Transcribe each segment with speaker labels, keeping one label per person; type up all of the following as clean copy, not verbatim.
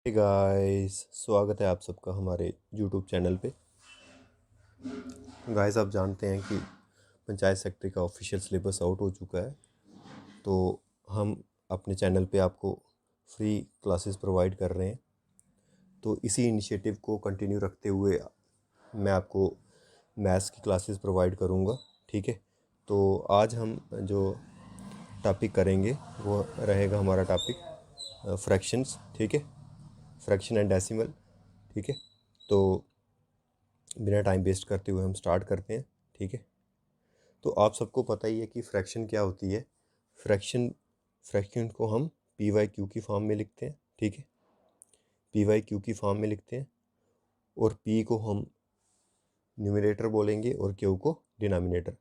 Speaker 1: Hey guys, स्वागत है आप सबका हमारे यूट्यूब चैनल पे। गाइस, आप जानते हैं कि पंचायत सेक्रेटरी का ऑफिशियल सिलेबस आउट हो चुका है, तो हम अपने चैनल पे आपको फ्री क्लासेस प्रोवाइड कर रहे हैं। तो इसी इनिशिएटिव को कंटिन्यू रखते हुए मैं आपको मैथ्स की क्लासेस प्रोवाइड करूँगा। ठीक है, तो आज हम जो टॉपिक करेंगे वो रहेगा हमारा टॉपिक फ्रैक्शंस। ठीक है, फ्रैक्शन एंड डेसिमल। ठीक है, तो बिना टाइम वेस्ट करते हुए हम स्टार्ट करते हैं। ठीक है, तो आप सबको पता ही है कि फ्रैक्शन क्या होती है। फ्रैक्शन फ्रैक्शन को हम पी वाई क्यू की फॉर्म में लिखते हैं। ठीक है, पी वाई क्यू की फॉर्म में लिखते हैं, और पी को हम न्यूमरेटर बोलेंगे और क्यू को डिनोमिनेटर।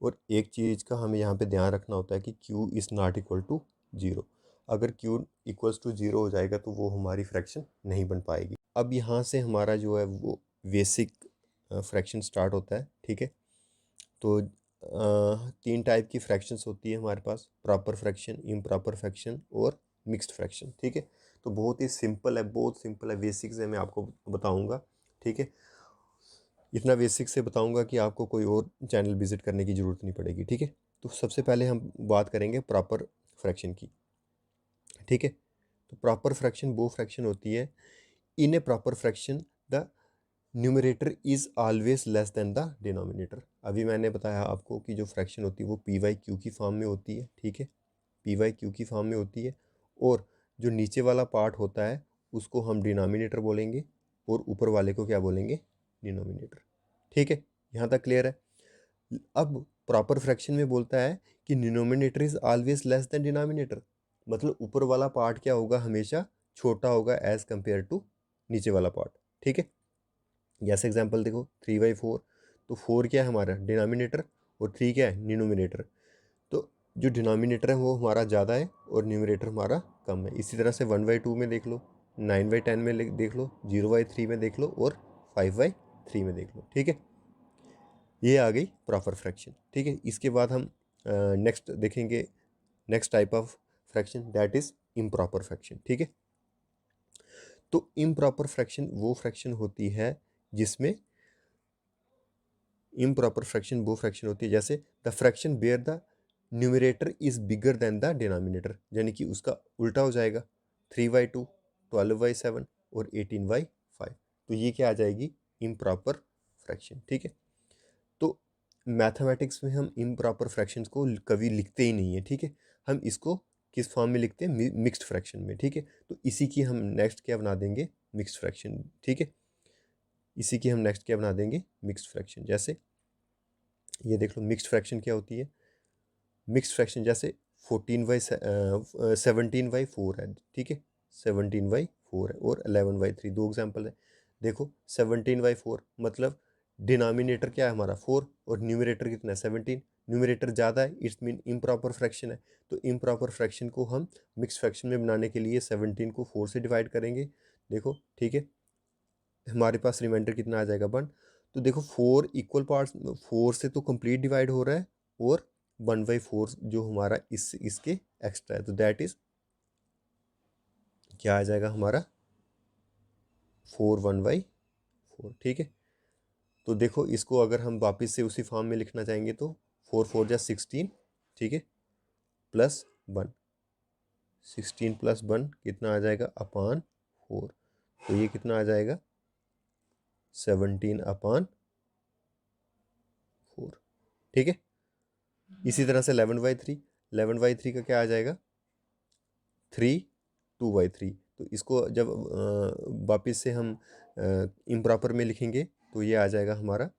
Speaker 1: और एक चीज़ का हमें यहाँ पे ध्यान रखना होता है कि Q is not equal to zero. अगर क्यू इक्वल्स टू ज़ीरो हो जाएगा तो वो हमारी फ्रैक्शन नहीं बन पाएगी। अब यहाँ से हमारा जो है वो बेसिक फ्रैक्शन स्टार्ट होता है। ठीक है, तो तीन टाइप की फ्रैक्शंस होती है हमारे पास: प्रॉपर फ्रैक्शन, इम्प्रॉपर फ्रैक्शन और मिक्स्ड फ्रैक्शन। ठीक है, तो बहुत ही सिंपल है, बहुत सिंपल है, बेसिक से मैं आपको बताऊंगा। ठीक है, इतना बेसिक से बताऊंगा कि आपको कोई और चैनल विजिट करने की ज़रूरत नहीं पड़ेगी। ठीक है, तो सबसे पहले हम बात करेंगे प्रॉपर फ्रैक्शन की। ठीक है, तो प्रॉपर फ्रैक्शन वो फ्रैक्शन होती है, in a proper fraction the numerator is always less than the denominator. अभी मैंने बताया आपको कि जो फ्रैक्शन होती है वो पी वाई क्यू की फॉर्म में होती है। ठीक है, पी वाई क्यू की फॉर्म में होती है, और जो नीचे वाला पार्ट होता है उसको हम डिनोमिनेटर बोलेंगे, और ऊपर वाले को क्या बोलेंगे? डिनोमिनेटर। ठीक है, यहाँ तक क्लियर है। अब प्रॉपर फ्रैक्शन में बोलता है कि denominator is always less than denominator, मतलब ऊपर वाला पार्ट क्या होगा? हमेशा छोटा होगा एज कंपेयर टू नीचे वाला पार्ट। ठीक है, जैसे एग्जांपल देखो, 3/4, तो 4 क्या है हमारा? डिनोमिनेटर, और 3 क्या है? डिनोमिनेटर। तो जो डिनोमिनेटर है वो हमारा ज़्यादा है और न्यूमरेटर हमारा कम है। इसी तरह से 1/2 में देख लो, 9/10 में देख लो, 0/3 में देख लो, और 5/3 में देख लो। ठीक है, ये आ गई प्रॉपर फ्रैक्शन। ठीक है, इसके बाद हम नेक्स्ट देखेंगे, next type of fraction, that is improper fraction. ठीक है, तो इम्प्रॉपर फ्रैक्शन वो फ्रैक्शन होती है जिसमें इम्प्रॉपर फ्रैक्शन वो फ्रैक्शन होती है जैसे the fraction where the numerator is bigger than the denominator, यानी कि उसका उल्टा हो जाएगा। 3/2, 12/7 और 18/5, तो ये क्या आ जाएगी? Improper fraction. ठीक है, तो मैथमेटिक्स में हम इम्प्रॉपर फ्रैक्शंस को कभी लिखते ही नहीं है। ठीक है, हम इसको किस फॉर्म में लिखते हैं? मिक्स्ड फ्रैक्शन में। ठीक है, तो इसी की हम नेक्स्ट क्या बना देंगे? Mixed fraction. ठीक है, इसी की हम नेक्स्ट क्या बना देंगे? Mixed fraction. जैसे ये देख लो, मिक्स्ड फ्रैक्शन क्या होती है? मिक्स्ड फ्रैक्शन जैसे 17/4 है। ठीक है, 17/4 है, और 11/3, दो एग्जाम्पल है। देखो, 17/4 मतलब डिनोमिनेटर क्या है हमारा? 4, और न्यूमरेटर कितना है? 17। न्यूमरेटर ज़्यादा है, इट्स मीन इम्प्रॉपर फ्रैक्शन है। तो इम्प्रॉपर फ्रैक्शन को हम मिक्स फ्रैक्शन में बनाने के लिए 17 को 4 से डिवाइड करेंगे। देखो, ठीक है, हमारे पास रिमाइंडर कितना आ जाएगा? 1। तो देखो, 4 इक्वल पार्ट्स, 4 से तो कंप्लीट डिवाइड हो रहा है, और 1/4 जो हमारा इसके एक्स्ट्रा है, तो दैट इज क्या आ जाएगा हमारा? 4 1/4। ठीक है, तो देखो, इसको अगर हम वापस से उसी फॉर्म में लिखना चाहेंगे तो 4 4 जा 16। ठीक है, +1, 16 + 1 कितना आ जाएगा? अपॉन 4, तो ये कितना आ जाएगा? 17/4। ठीक है, इसी तरह से 11/3, 11/3 का क्या आ जाएगा? 3 2/3। तो इसको जब वापस से हम इम्प्रॉपर में लिखेंगे तो ये आ जाएगा हमारा,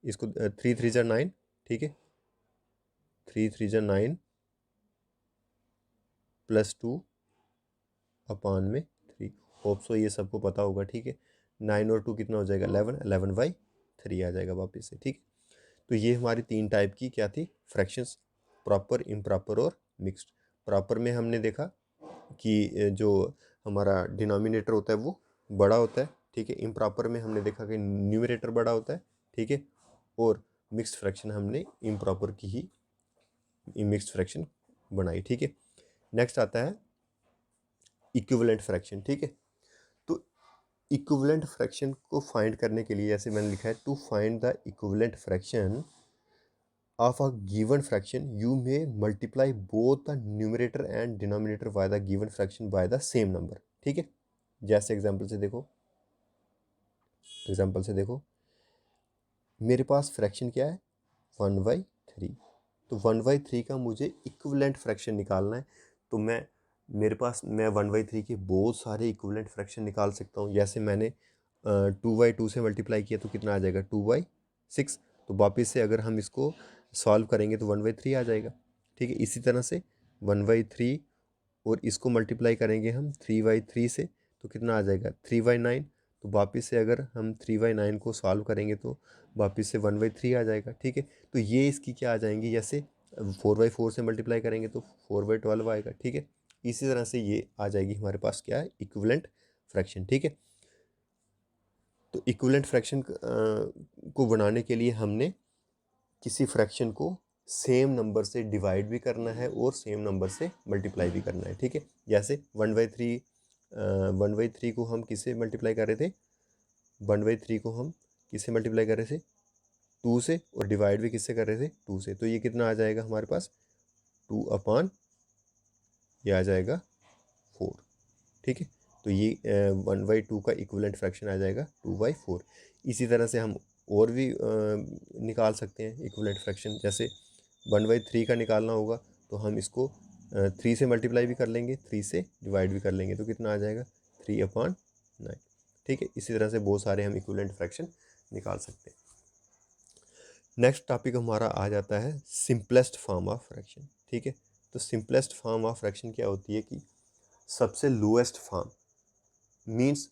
Speaker 1: इसको 3 3 जा 9। ठीक है, 3 3 जा 9 +2 अपॉन में 3। होप सो ये सबको पता होगा। ठीक है, 9 और 2 कितना हो जाएगा? 11, 11/3 आ जाएगा वापस से। ठीक है, तो ये हमारी तीन टाइप की क्या थी? फ्रैक्शंस: प्रॉपर, इम्प्रॉपर और मिक्स्ड। प्रॉपर में हमने देखा कि जो हमारा डिनोमिनेटर होता है वो बड़ा होता है। ठीक है, इम्प्रॉपर में हमने देखा कि न्यूमरेटर बड़ा होता है। ठीक है, और मिक्स्ड फ्रैक्शन हमने इम्प्रॉपर की ही मिक्स्ड फ्रैक्शन बनाई। ठीक है, नेक्स्ट आता है इक्विवेलेंट फ्रैक्शन। ठीक है, इक्विवेलेंट फ्रैक्शन को फाइंड करने के लिए जैसे मैंने लिखा है, to find the equivalent fraction of a given fraction you may multiply both the numerator and denominator by the given fraction by the same number। ठीक है, जैसे एग्जांपल से देखो मेरे पास फ्रैक्शन क्या है 1/3। तो 1/3 का मुझे इक्विवेलेंट फ्रैक्शन निकालना है। तो मेरे पास मैं 1/3 के बहुत सारे इक्विवेलेंट फ्रैक्शन निकाल सकता हूँ। जैसे मैंने 2/2 से मल्टीप्लाई किया तो कितना आ जाएगा 2/6। तो वापस से अगर हम इसको सॉल्व करेंगे तो 1/3 आ जाएगा। ठीक है, इसी तरह से 1/3 और इसको मल्टीप्लाई करेंगे हम 3/3 से तो कितना आ जाएगा 3/9। तो वापस से अगर हम 3/9 को सॉल्व करेंगे तो वापस से 1/3 आ जाएगा। ठीक है, तो ये इसकी क्या आ जाएंगी, जैसे 4/4 से मल्टीप्लाई करेंगे तो 4/12 आएगा। ठीक है, इसी तरह से ये आ जाएगी हमारे पास क्या है इक्विवेलेंट फ्रैक्शन। ठीक है, तो इक्विवेलेंट फ्रैक्शन को बनाने के लिए हमने किसी फ्रैक्शन को सेम नंबर से डिवाइड भी करना है और सेम नंबर से मल्टीप्लाई भी करना है। ठीक है, जैसे 1/3 को हम किससे मल्टीप्लाई कर रहे थे, 1/3 को हम किससे मल्टीप्लाई कर रहे थे 2 से, और डिवाइड भी किससे कर रहे थे 2 से। तो ये कितना आ जाएगा हमारे पास 2/, ये आ जाएगा 4। ठीक है, तो ये 1/2 का इक्विवेलेंट फ्रैक्शन आ जाएगा 2/4। इसी तरह से हम और भी निकाल सकते हैं इक्विवेलेंट फ्रैक्शन। जैसे 1/3 का निकालना होगा तो हम इसको 3 से मल्टीप्लाई भी कर लेंगे, 3 से डिवाइड भी कर लेंगे तो कितना आ जाएगा 3/9। ठीक है, इसी तरह से बहुत सारे हम इक्विवेलेंट फ्रैक्शन निकाल सकते हैं। नेक्स्ट टॉपिक हमारा आ जाता है सिंपलेस्ट फॉर्म ऑफ फ्रैक्शन। ठीक है, तो सिंपलेस्ट फॉर्म ऑफ फ्रैक्शन क्या होती है कि सबसे लोएस्ट फॉर्म, मीन्स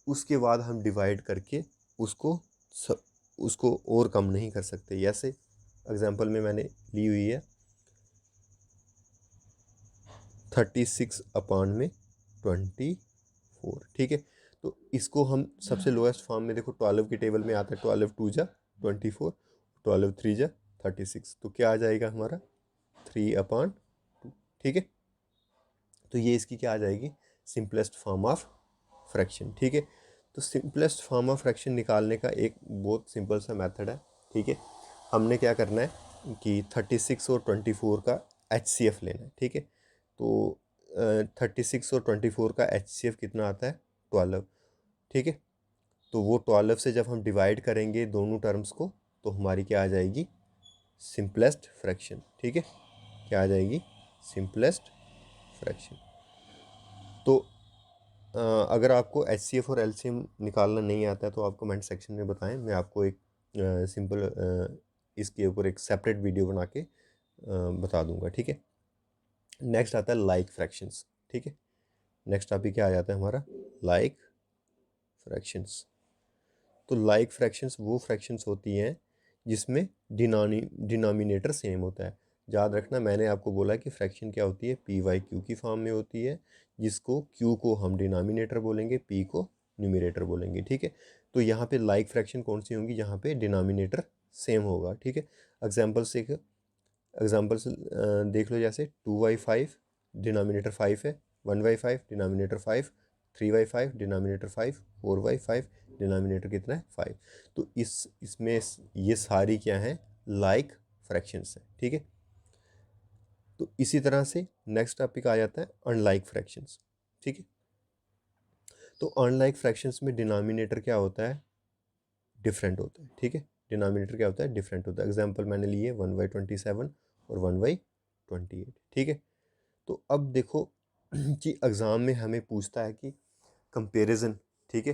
Speaker 1: उसके बाद हम डिवाइड करके उसको और कम नहीं कर सकते। जैसे एग्जांपल में मैंने ली हुई है 36/24। ठीक है, तो इसको हम सबसे लोएस्ट फॉर्म में देखो 12 की टेबल में आता है 12 2 जा 24, 12 3 जा 36। तो क्या आ जाएगा हमारा 3/2। ठीक है, तो ये इसकी क्या आ जाएगी सिंपलेस्ट फॉर्म ऑफ फ्रैक्शन। ठीक है, तो सिंपलेस्ट फॉर्म ऑफ फ्रैक्शन निकालने का एक बहुत सिंपल सा मेथड है। ठीक है, हमने क्या करना है कि 36 और 24 का HCF लेना है। ठीक है, तो 36 और 24 का HCF कितना आता है 12। ठीक है, तो वो 12 से जब हम डिवाइड करेंगे दोनों टर्म्स को तो हमारी क्या आ जाएगी सिंपलेस्ट फ्रैक्शन। ठीक है, क्या आ जाएगी सिंपलेस्ट फ्रैक्शन। तो अगर आपको HCF और LCM निकालना नहीं आता है तो आप कमेंट सेक्शन में बताएं, मैं आपको एक सिंपल इसके ऊपर एक सेपरेट वीडियो बना के बता दूंगा। ठीक है, नेक्स्ट आता है लाइक फ्रैक्शंस। ठीक है, नेक्स्ट टॉपिक क्या आ जाता है हमारा लाइक फ्रैक्शंस। तो लाइक फ्रैक्शंस वो फ्रैक्शंस होती हैं जिसमें डिनोमिनेटर सेम होता है। याद रखना मैंने आपको बोला कि फ्रैक्शन क्या होती है PYQ की फॉर्म में होती है, जिसको Q को हम डिनोमिनेटर बोलेंगे, P को न्यूमरेटर बोलेंगे। ठीक है, तो यहाँ पे लाइक फ्रैक्शन कौन सी होंगी जहाँ पे डिनोमिनेटर सेम होगा। ठीक है, एग्जाम्पल्स देख लो, जैसे 2/5 डिनोमिनेटर 5 है, 1/5 डिनोमिनेटर 5, 3/5 डिनोमिनेटर 5, 4/5 डिनोमिनेटर कितना है 5। तो इसमें ये सारी क्या है लाइक फ्रैक्शंस है। ठीक है, तो इसी तरह से नेक्स्ट टॉपिक आ जाता है अनलाइक फ्रैक्शंस। ठीक है, तो अनलाइक फ्रैक्शंस में डिनोमिनेटर क्या होता है डिफरेंट होता है। ठीक है, डिनोमिनेटर क्या होता है डिफरेंट होता है। एग्जाम्पल मैंने लिए 1/27 और 1/28। ठीक है, तो अब देखो कि एग्ज़ाम में हमें पूछता है कि कंपैरिजन। ठीक है,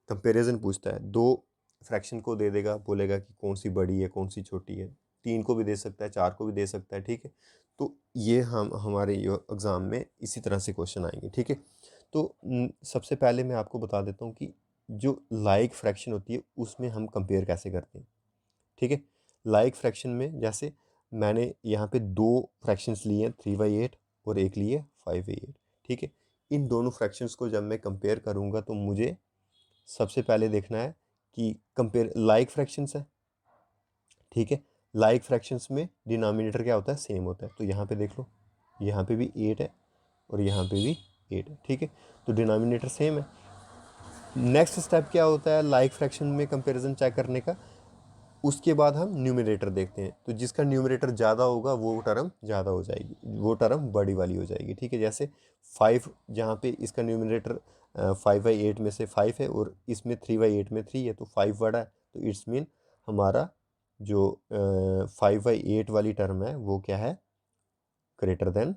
Speaker 1: कंपैरिजन पूछता है, दो फ्रैक्शन को दे देगा, बोलेगा कि कौन सी बड़ी है कौन सी छोटी है, 3 को भी दे सकता है 4 को भी दे सकता है। ठीक है, तो ये हम हमारे एग्ज़ाम में इसी तरह से क्वेश्चन आएंगे। ठीक है, तो सबसे पहले मैं आपको बता देता हूँ कि जो लाइक फ्रैक्शन होती है उसमें हम कंपेयर कैसे करते हैं। ठीक है, लाइक फ्रैक्शन में जैसे मैंने यहाँ पे 2 फ्रैक्शंस लिए हैं 3/8 और एक लिए 5/8। ठीक है, इन दोनों फ्रैक्शंस को जब मैं कंपेयर करूँगा तो मुझे सबसे पहले देखना है कि कंपेयर लाइक फ्रैक्शंस है। ठीक है, लाइक फ्रैक्शंस में डिनोमिनेटर क्या होता है सेम होता है। तो यहाँ पे देख लो, यहाँ पे भी 8 है और यहाँ पे भी 8 है। ठीक है, तो डिनोमिनेटर सेम है। नेक्स्ट स्टेप क्या होता है लाइक फ्रैक्शन में कंपैरिजन चेक करने का, उसके बाद हम न्यूमरेटर देखते हैं। तो जिसका न्यूमरेटर ज़्यादा होगा वो टर्म ज़्यादा हो जाएगी, वो टर्म बड़ी वाली हो जाएगी, ठीक है। जैसे 5 जहाँ पे इसका न्यूमरेटर 5/8 में से 5 है और इसमें 3/8 में 3 है, तो 5 बड़ा है, तो इट्स मीन हमारा जो 5/8 वाली टर्म है वो क्या है, ग्रेटर देन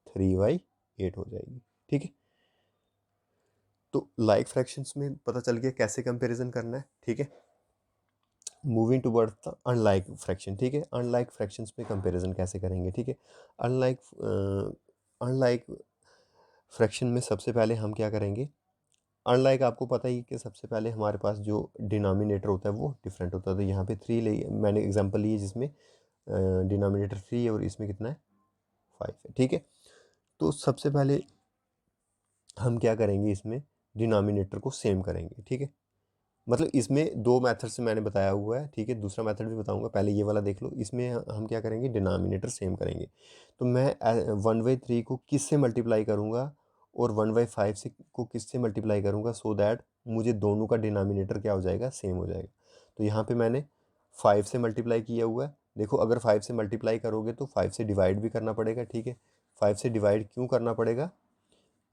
Speaker 1: 3/8 हो जाएगी, ठीक है। तो लाइक फ्रैक्शंस में पता चल गया कैसे कंपैरिजन करना है, ठीक है। Moving towards the unlike fraction, ठीक है। अनलाइक फ्रैक्शंस में कंपैरिजन कैसे करेंगे, ठीक है। अनलाइक फ्रैक्शन में सबसे पहले हम क्या करेंगे, अनलाइक आपको पता ही कि सबसे पहले हमारे पास जो डिनोमिनेटर होता है वो डिफरेंट होता है। तो यहाँ पे 3 ले, मैंने एग्जांपल ली जिसमें डिनोमिनेटर 3 है और इसमें कितना है 5 है, ठीक है। तो सबसे पहले हम क्या करेंगे, इसमें डिनोमिनेटर को सेम करेंगे, ठीक है। मतलब इसमें दो मेथड से मैंने बताया हुआ है, ठीक है। दूसरा मेथड भी बताऊंगा, पहले ये वाला देख लो। इसमें हम क्या करेंगे, डिनोमिनेटर सेम करेंगे। तो मैं 1/3 को किस से मल्टीप्लाई करूँगा और 1/5 से को किस से मल्टीप्लाई करूँगा, सो दैट मुझे दोनों का डिनोमिनेटर क्या हो जाएगा, सेम हो जाएगा। तो यहाँ पे मैंने 5 से मल्टीप्लाई किया हुआ है। देखो अगर 5 से मल्टीप्लाई करोगे तो 5 से डिवाइड भी करना पड़ेगा, ठीक है। 5 से डिवाइड क्यों करना पड़ेगा,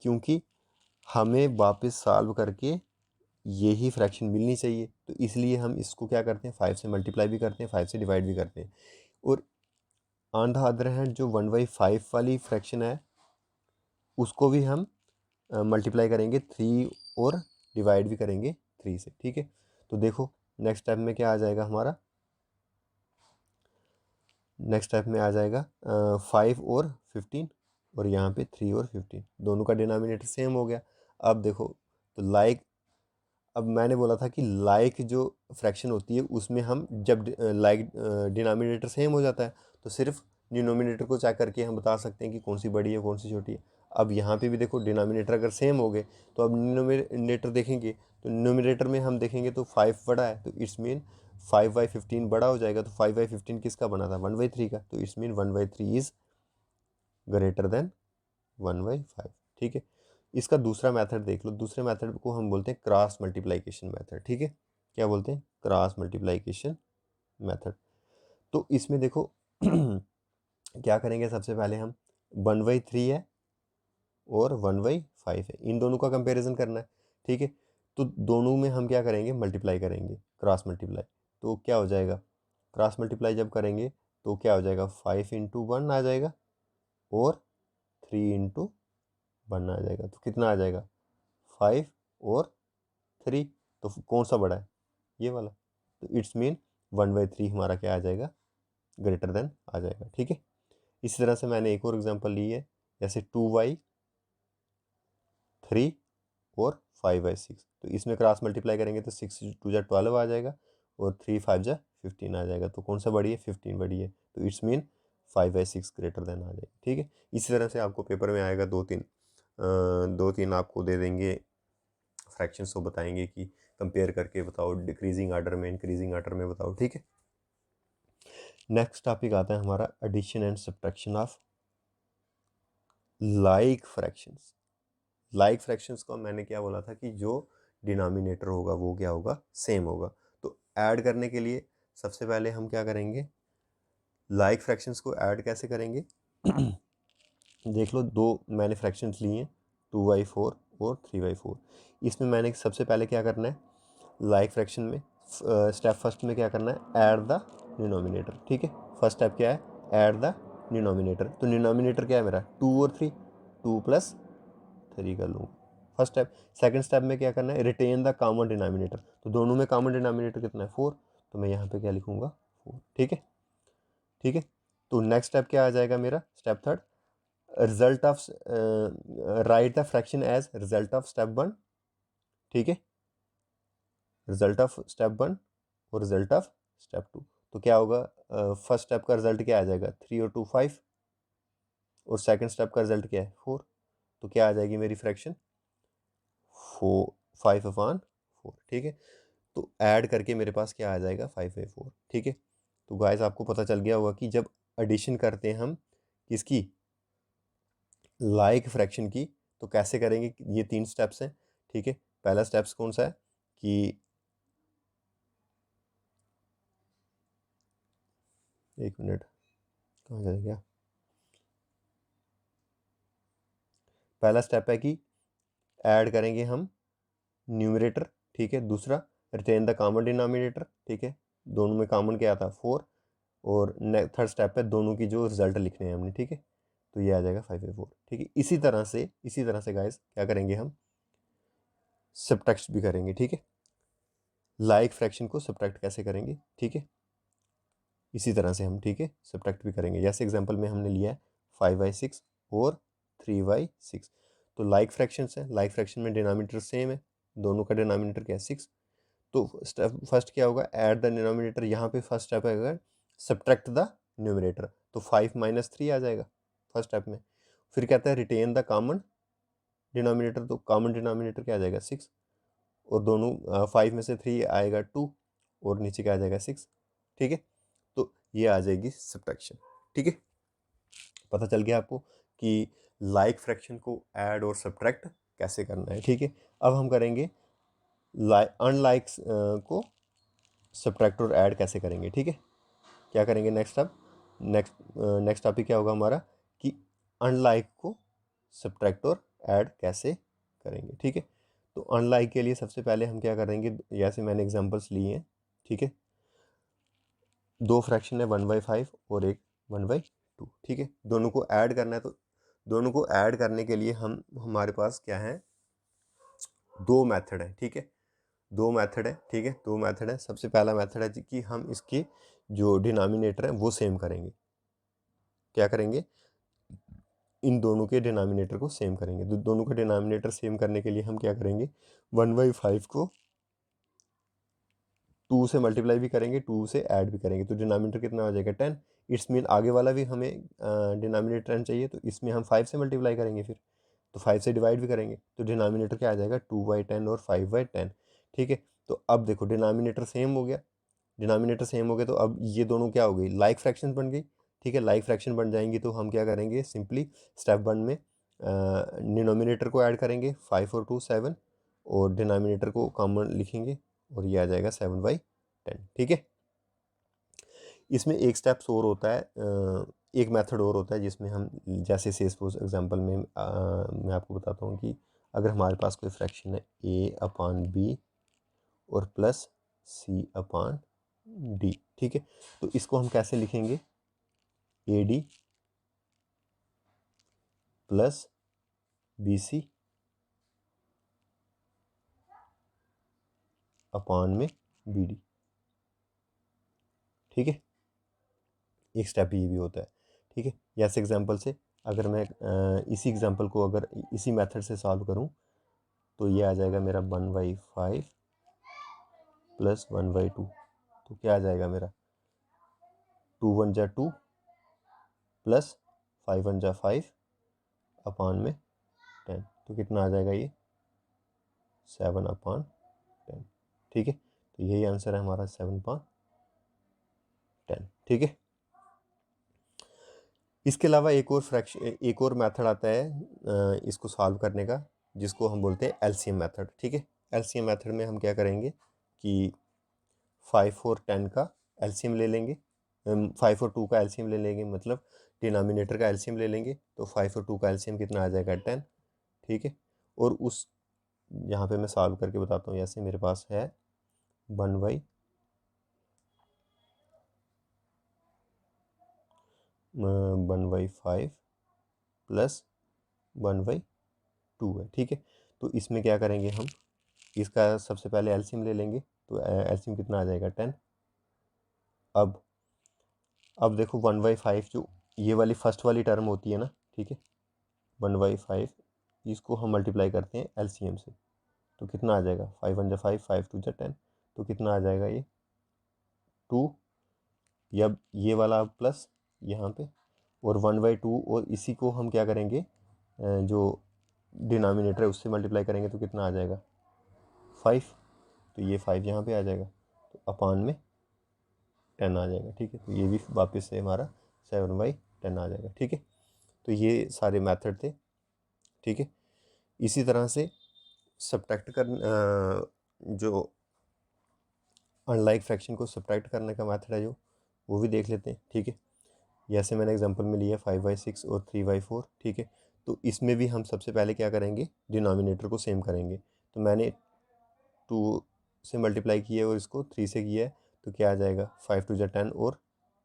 Speaker 1: क्योंकि हमें वापस सॉल्व करके यही फ्रैक्शन मिलनी चाहिए। तो इसलिए हम इसको क्या करते हैं, 5 से मल्टीप्लाई भी करते हैं, 5 से डिवाइड भी करते हैं। और ऑन द अदर हैंड जो 1/5 वाली फ्रैक्शन है उसको भी हम मल्टीप्लाई करेंगे 3 और डिवाइड भी करेंगे 3 से, ठीक है। तो देखो नेक्स्ट स्टेप में क्या आ जाएगा हमारा, नेक्स्ट स्टेप में आ जाएगा 5 और 15 और यहाँ पे 3 और 15 दोनों का डिनोमिनेटर सेम हो गया। अब देखो, तो लाइक, अब मैंने बोला था कि लाइक जो फ्रैक्शन होती है उसमें हम जब लाइक डिनोमिनेटर सेम हो जाता है तो सिर्फ डिनोमिनेटर को चेक करके हम बता सकते हैं कि कौन सी बड़ी है कौन सी छोटी है। अब यहाँ पे भी देखो डिनोमिनेटर अगर सेम हो गए तो अब डिनोमिनेटर देखेंगे, तो डिनोमिनेटर में हम देखेंगे तो 5 बड़ा है, तो इट्स मीन 5/15 बड़ा हो जाएगा। तो 5/15 किसका बना था, 1/3 का, तो it's mean 1/3 is greater than 1/5, ठीक है। इसका दूसरा मेथड देख लो, दूसरे मेथड को हम बोलते हैं क्रॉस मल्टीप्लिकेशन मेथड, ठीक है। क्या बोलते हैं, क्रॉस मल्टीप्लिकेशन मेथड। तो इसमें देखो क्या करेंगे, सबसे पहले हम 1/3 है और 1/5 है, इन दोनों का कंपैरिजन करना है, ठीक है। तो दोनों में हम क्या करेंगे, मल्टीप्लाई करेंगे, क्रॉस मल्टीप्लाई। तो क्या हो जाएगा, क्रॉस मल्टीप्लाई जब करेंगे तो क्या हो जाएगा, 5 × 1 आ जाएगा और 3 × 1 आ जाएगा। तो कितना आ जाएगा, 5 और 3। तो कौन सा बड़ा है, ये वाला। तो इट्स मीन 1/3 हमारा क्या आ जाएगा, ग्रेटर देन आ जाएगा, ठीक है। इसी तरह से मैंने एक और एग्जांपल ली है, जैसे 2/3 और 5/6। तो इसमें क्रॉस मल्टीप्लाई करेंगे तो 6 × 2 = 12 आ जाएगा और 3 × 5 = 15 आ जाएगा। तो कौन सा बड़ी है, 15 बड़ी है। तो इट्स मीन 5/6 ग्रेटर देन आ जाएगा, ठीक है। इसी तरह से आपको पेपर में आएगा, दो तीन आपको दे देंगे फ्रैक्शंस, को बताएंगे कि कंपेयर करके बताओ, डिक्रीजिंग आर्डर में, इंक्रीजिंग आर्डर में बताओ, ठीक है। नेक्स्ट टॉपिक आता है हमारा addition and subtraction of like fractions. Like fractions को मैंने क्या बोला था कि जो डिनोमिनेटर होगा वो क्या होगा, सेम होगा। तो ऐड करने के लिए सबसे पहले हम क्या करेंगे, लाइक फ्रैक्शंस को ऐड कैसे करेंगे देख लो, दो मैंने फ्रैक्शंस लिए हैं, 2/4 और 3/4। इसमें मैंने सबसे पहले क्या करना है, लाइक फ्रैक्शन में स्टेप फर्स्ट में क्या करना है, ऐड द डिनोमिनेटर, ठीक है। फर्स्ट स्टेप क्या है, ऐड द डिनोमिनेटर। तो डिनोमिनेटर क्या है मेरा, 2 और 3, 2 + 3 कर लूँगा, फर्स्ट स्टेप। सेकंड स्टेप में क्या करना है, रिटेन द कॉमन डिनोमिनेटर। तो दोनों में कॉमन डिनोमिनेटर कितना है, 4। तो मैं यहाँ पे क्या लिखूँगा, 4, ठीक है, ठीक है। तो नेक्स्ट स्टेप क्या आ जाएगा मेरा, step third, result of write the fraction as result of step 1, ठीक है। रिजल्ट ऑफ स्टेप 1 और रिजल्ट ऑफ स्टेप 2। तो क्या होगा, फर्स्ट स्टेप का रिजल्ट क्या आ जाएगा, 3 और 2 5, और सेकंड स्टेप का रिजल्ट क्या है, 4। तो क्या आ जाएगी मेरी फ्रैक्शन, 5/4, ठीक है। तो ऐड करके मेरे पास क्या आ जाएगा, 5/4, ठीक है। तो गाइस आपको पता चल गया होगा कि जब एडिशन करते हैं हम किसकी, लाइक फ्रैक्शन की, तो कैसे करेंगे, ये 3 स्टेप्स हैं। ठीक है। पहला स्टेप्स कौन सा है कि एक मिनट कहाँ चला गया, पहला स्टेप है कि ऐड करेंगे हम न्यूमरेटर, ठीक है। दूसरा रिटेन द कॉमन डिनोमिनेटर, ठीक है, दोनों में कॉमन क्या था 4, और थर्ड स्टेप है दोनों की जो रिजल्ट लिखने हैं हमने, ठीक है, तो ये आ जाएगा 5/4, ठीक है। इसी तरह से गाइस क्या करेंगे हम सब्ट्रैक्ट भी करेंगे, ठीक है। लाइक फ्रैक्शन को सब्ट्रैक्ट कैसे करेंगे, ठीक है, इसी तरह से हम, ठीक है, सब्ट्रैक्ट भी करेंगे। जैसे एग्जांपल में हमने लिया है 5/6 और 3/6, तो लाइक फ्रैक्शन है, लाइक फ्रैक्शन में डिनोमिनेटर सेम है, दोनों का डिनोमिनेटर क्या है 6, तो स्टेप फर्स्ट क्या होगा ऐड द डिनोमिनेटर, यहाँ पे फर्स्ट स्टेप है अगर सब्ट्रैक्ट द न्यूमरेटर, तो 5 - 3 आ जाएगा फर्स्ट स्टेप में। फिर कहता है रिटेन द कॉमन डिनोमिनेटर, तो कॉमन डिनोमिनेटर क्या आ जाएगा 6, और दोनों 5 में से 3 आएगा 2, और नीचे क्या आ जाएगा 6, ठीक है। तो ये आ जाएगी सब्ट्रैक्शन, ठीक है। पता चल गया आपको कि लाइक फ्रैक्शन को ऐड और सब्ट्रैक्ट कैसे करना है, ठीक है। अब हम करेंगे अनलाइक्स को सब्ट्रैक्ट और ऐड कैसे करेंगे, ठीक है। क्या करेंगे नेक्स्ट टॉपिक क्या होगा हमारा कि अनलाइक को सब्ट्रैक्ट और ऐड कैसे करेंगे, ठीक है। तो अनलाइक के लिए सबसे पहले हम क्या करेंगे, जैसे मैंने एग्जांपल्स लिए हैं, ठीक है, दो फ्रैक्शन है 1/5 और एक 1/2, ठीक है। दोनों को ऐड करना है, तो दोनों को ऐड करने के लिए हमारे पास क्या है, दो मेथड है, ठीक है, दो मेथड है, ठीक है, दो मेथड है। सबसे पहला मेथड है कि हम इसके जो डिनोमिनेटर है वो सेम करेंगे। क्या करेंगे, इन दोनों के डिनोमिनेटर को सेम करेंगे। तो दोनों के डिनोमिनेटर सेम करने के लिए हम क्या करेंगे 1/5 को 2 से मल्टीप्लाई भी करेंगे, 2 से ऐड भी करेंगे, तो डिनोमिनेटर कितना हो जाएगा 10। इट्स मीन आगे वाला भी हमें डिनोमिनेटर 10 चाहिए, तो इसमें हम 5 से मल्टीप्लाई करेंगे, फिर तो 5 से डिवाइड भी करेंगे, तो डिनोमिनेटर क्या आ जाएगा 2/10 और 5/10, ठीक है। तो अब देखो डिनोमिनेटर सेम हो गया, डिनोमिनेटर सेम हो गया, तो अब ये दोनों क्या हो गई लाइक फ्रैक्शन बन गई, ठीक है। लाइक फ्रैक्शन बन जाएंगी तो हम क्या करेंगे सिंपली स्टेप 1 में डिनोमिनेटर को ऐड करेंगे 5 और 2 7, और डिनोमिनेटर को कॉमन लिखेंगे, और ये आ जाएगा 7/10, ठीक है। इसमें एक स्टेप्स और होता है, एक मेथड और होता है जिसमें हम जैसे से सपोज एग्जांपल में मैं आपको बताता हूँ कि अगर हमारे पास कोई फ्रैक्शन है a/b और प्लस c/d, ठीक है, तो इसको हम कैसे लिखेंगे ad प्लस bc अपान में bd, ठीक है। एक स्टेप ये भी होता है, ठीक है। जैसे एग्जांपल से अगर मैं इसी एग्जांपल को अगर इसी मेथड से सॉल्व करूं, तो ये आ जाएगा मेरा 1/5 प्लस 1/2, तो क्या आ जाएगा मेरा 2 1 जा 2 प्लस 5 1 जा 5 अपान में 10, तो कितना आ जाएगा ये 7/10, ठीक है। तो यही आंसर है हमारा 7/10, ठीक है। इसके अलावा एक और मेथड आता है इसको सॉल्व करने का, जिसको हम बोलते हैं एलसीएम मेथड, ठीक है। एलसीएम मेथड में हम क्या करेंगे कि 5 और 10 का एलसीएम ले लेंगे, 5 और 2 का एलसीएम ले लेंगे, मतलब डिनोमिनेटर का एलसीएम ले लेंगे, तो 5 और 2 का एलसीएम कितना आ जाएगा 10, ठीक है। और उस यहाँ पे मैं सॉल्व करके बताता हूँ, जैसे मेरे पास है 1/5 प्लस 1/2 है, ठीक है। तो इसमें क्या करेंगे हम, इसका सबसे पहले एलसीएम ले लेंगे, तो एलसीएम कितना आ जाएगा 10। अब देखो 1/5 जो ये वाली फर्स्ट वाली टर्म होती है ना, ठीक है, 1/5 इसको हम मल्टीप्लाई करते हैं एलसीएम से, तो कितना आ जाएगा 5 1 जा 5 5 2 जा 10, तो कितना आ जाएगा ये 2, या ये वाला प्लस यहाँ पे, और 1/2, और इसी को हम क्या करेंगे जो डिनोमिनेटर है उससे मल्टीप्लाई करेंगे, तो कितना आ जाएगा 5, तो ये 5 यहाँ पे आ जाएगा, तो अपान में 10 आ जाएगा, ठीक है। तो ये भी वापस से हमारा 7/10 आ जाएगा, ठीक है। तो ये सारे मेथड थे, ठीक है। इसी तरह से सब्ट्रैक्ट कर जो अनलाइक फ्रैक्शन को सब्ट्रैक्ट करने का मेथड है जो, वो भी देख लेते हैं। ठीक है, जैसे मैंने एग्जांपल में लिया 5/6 और 3/4। ठीक है, तो इसमें भी हम सबसे पहले क्या करेंगे, डिनोमिनेटर को सेम करेंगे। तो मैंने 2 से मल्टीप्लाई किया और इसको 3 से किया है, तो क्या आ जाएगा 5 2 10 और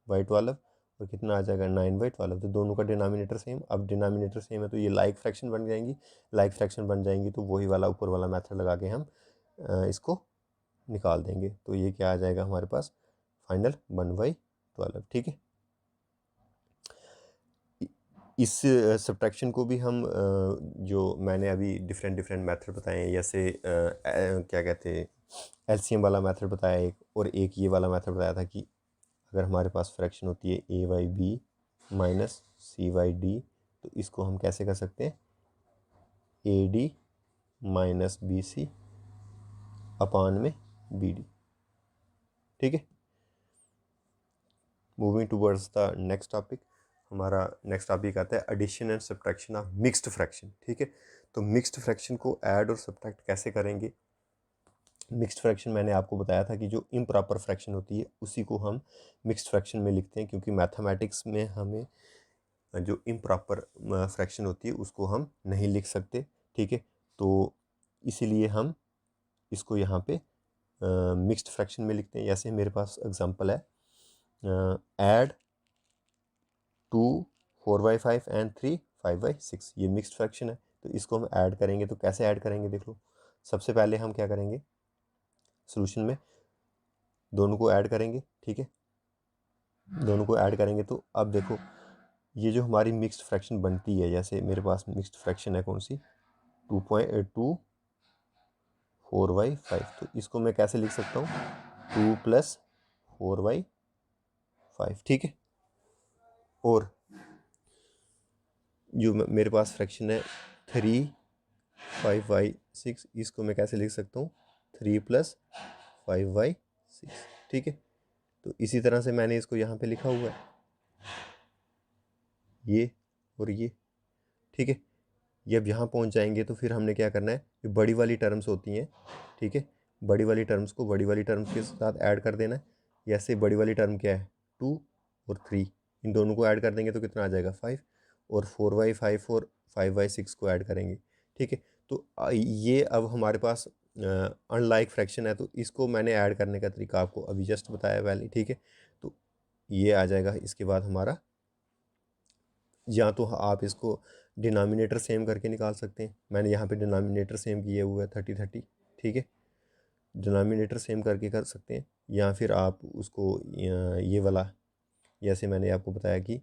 Speaker 1: बाई 12, और कितना आ जाएगा 9/12। तो दोनों का डिनोमिनेटर सेम। अब डिनोमिनेटर सेम है तो ये लाइक फ्रैक्शन बन जाएंगी। लाइक फ्रैक्शन बन जाएंगी तो वही वाला ऊपर वाला मेथड लगा के हम इसको निकाल देंगे। तो ये क्या आ जाएगा हमारे पास फाइनल 1/12। ठीक है, इस सब्ट्रैक्शन को भी हम जो मैंने अभी डिफरेंट डिफरेंट मेथड बताए हैं, जैसे क्या कहते हैं एलसीएम वाला मेथड बताया एक, और एक ये वाला मेथड बताया था कि अगर हमारे पास फ्रैक्शन होती है a/b माइनस c/d, तो इसको हम कैसे कर सकते हैं, ad माइनस bc अपान में bd। ठीक है, moving towards the next topic. हमारा नेक्स्ट टॉपिक आता है addition and subtraction of mixed fraction. ठीक है, तो मिक्स्ड फ्रैक्शन को ऐड और सब्ट्रैक्ट कैसे करेंगे। मिक्स्ड फ्रैक्शन मैंने आपको बताया था कि जो इम्प्रॉपर फ्रैक्शन होती है उसी को हम मिक्स्ड फ्रैक्शन में लिखते हैं, क्योंकि मैथमेटिक्स में हमें जो इम्प्रॉपर फ्रैक्शन होती है उसको हम नहीं लिख सकते। ठीक है, तो इसीलिए हम इसको यहाँ पे मिक्स्ड फ्रैक्शन में लिखते हैं। जैसे मेरे पास एग्जांपल है ऐड 2 4/5 एंड 3 5/6। ये मिक्स्ड फ्रैक्शन है, तो इसको हम ऐड करेंगे। तो कैसे ऐड करेंगे देख लो। सबसे पहले हम क्या करेंगे, सोल्यूशन में दोनों को ऐड करेंगे। ठीक है, दोनों को ऐड करेंगे तो अब देखो ये जो हमारी मिक्स्ड फ्रैक्शन बनती है, जैसे मेरे पास मिक्स्ड फ्रैक्शन है कौन सी 2 4/5। तो इसको मैं कैसे लिख सकता हूँ 2 + 4/5। ठीक है, और जो मेरे पास फ्रैक्शन है 3 5/6, इसको मैं कैसे लिख सकता हूँ 3 + 5/6। ठीक है, तो इसी तरह से मैंने इसको यहाँ पे लिखा हुआ है ये और ये। ठीक है, ये अब यहाँ पहुँच जाएंगे तो फिर हमने क्या करना है, जो बड़ी वाली टर्म्स होती हैं, ठीक है, बड़ी वाली टर्म्स को बड़ी वाली टर्म्स के साथ ऐड कर देना है। जैसे बड़ी वाली टर्म क्या है 2 और 3, इन दोनों को ऐड कर देंगे तो कितना आ जाएगा 5, और 4/5 और 5/6 को ऐड करेंगे। ठीक है, तो ये अब हमारे पास अनलाइक फ्रैक्शन है, तो इसको मैंने ऐड करने का तरीका आपको अभी जस्ट बताया पहले। ठीक है, तो ये आ जाएगा। इसके बाद हमारा, या तो आप इसको डिनोमिनेटर सेम करके निकाल सकते हैं। मैंने यहाँ पे डिनोमिनेटर सेम किए हुआ है 30 30। ठीक है, डिनोमिनेटर सेम करके कर सकते हैं, या फिर आप उसको ये वाला, जैसे मैंने आपको बताया कि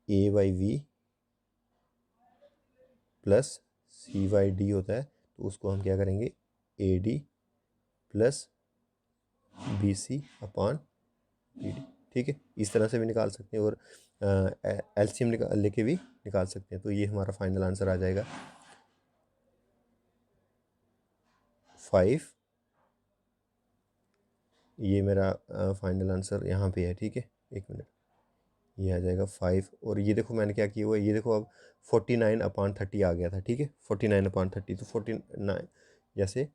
Speaker 1: a/v प्लस c/d होता है, तो उसको हम क्या करेंगे ad प्लस bc अपान bd। ठीक है, इस तरह से भी निकाल सकते हैं, और एलसीएम लेके भी निकाल सकते हैं। तो ये हमारा फाइनल आंसर आ जाएगा 5। ये मेरा फाइनल आंसर यहाँ पे है। ठीक है, एक मिनट, ये आ जाएगा 5। और ये देखो मैंने क्या किया हुआ है, ये देखो अब 49/30 आ गया था। ठीक है, 49/30, तो 49 जैसे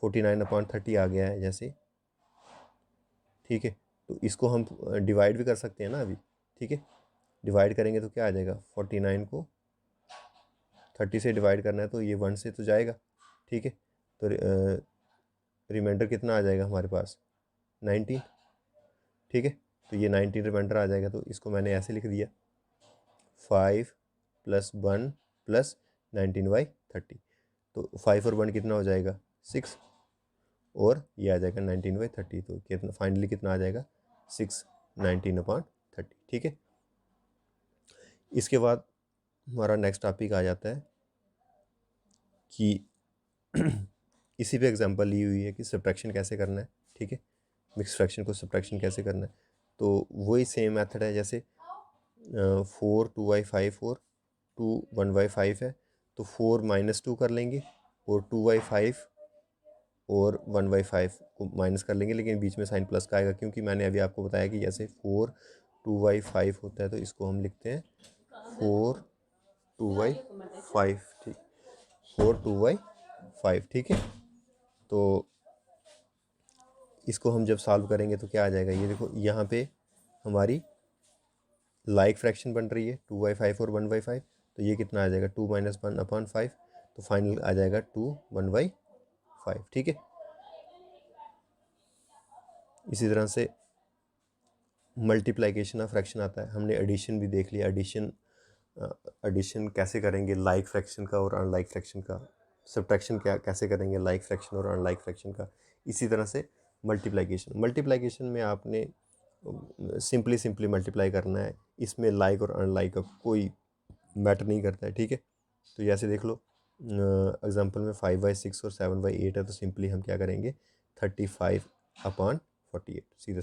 Speaker 1: 49/30 आ गया है जैसे। ठीक है, तो इसको हम डिवाइड भी कर सकते हैं ना अभी। ठीक है, डिवाइड करेंगे तो क्या आ जाएगा 49 को 30 से डिवाइड करना है, तो ये 1 से तो जाएगा। ठीक है, तो रिमाइंडर कितना आ जाएगा हमारे पास 19। ठीक है, तो ये 19 रिमाइंडर आ जाएगा। तो इसको मैंने ऐसे लिख दिया 5 + 1 + 19/30। तो 5 और 1 कितना हो जाएगा 6, और ये आ जाएगा 19/30। तो कितना फाइनली कितना आ जाएगा 6 19/30। ठीक है, इसके बाद हमारा नेक्स्ट टॉपिक आ जाता है कि इसी पे एग्जांपल ली हुई है कि सब्ट्रैक्शन कैसे करना है। ठीक है, मिक्स फ्रैक्शन को सब्ट्रैक्शन कैसे करना है, तो वही सेम मेथड है। जैसे 4 2/5 और 2 1/5 है, तो 4 -2 कर लेंगे, और 2/5 और 1/5 को माइनस कर लेंगे, लेकिन बीच में साइन प्लस का आएगा, क्योंकि मैंने अभी आपको बताया कि जैसे 4 2/5 होता है, तो इसको हम लिखते हैं 4 2/5। ठीक, 4 2y5, ठीक है। तो इसको हम जब सॉल्व करेंगे तो क्या आ जाएगा, ये देखो यहाँ पे हमारी लाइक फ्रैक्शन बन रही है 2y5 और 1y5, तो ये कितना आ जाएगा 2 - 1/5, तो फाइनल आ जाएगा 2 1/5, ठीक है। इसी तरह से मल्टीप्लिकेशन ऑफ फ्रैक्शन आता है, हमने एडिशन भी देख लिया। एडिशन कैसे करेंगे लाइक फ्रैक्शन का और अनलाइक फ्रैक्शन का, सब्ट्रैक्शन कैसे करेंगे लाइक फ्रैक्शन और अनलाइक फ्रैक्शन का। इसी तरह से मल्टीप्लिकेशन में आपने सिंपली मल्टीप्लाई करना है, इसमें लाइक और अनलाइक का कोई मैटर नहीं करता है, ठीक है। तो जैसे देख लो एग्जांपल में 5/6 और 7/8 है, तो सिंपली हम क्या करेंगे 35/48, सीधा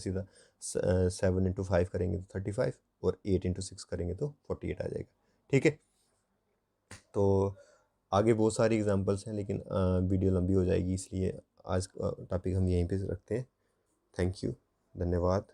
Speaker 1: 7 × 5 करेंगे तो 35 और 8 × 6 करेंगे तो 48 आ जाएगा, ठीक है। तो आगे बहुत सारी एग्जांपल्स हैं, लेकिन वीडियो लंबी हो जाएगी, इसलिए आज टॉपिक हम यहीं पे रखते हैं। थैंक यू, धन्यवाद।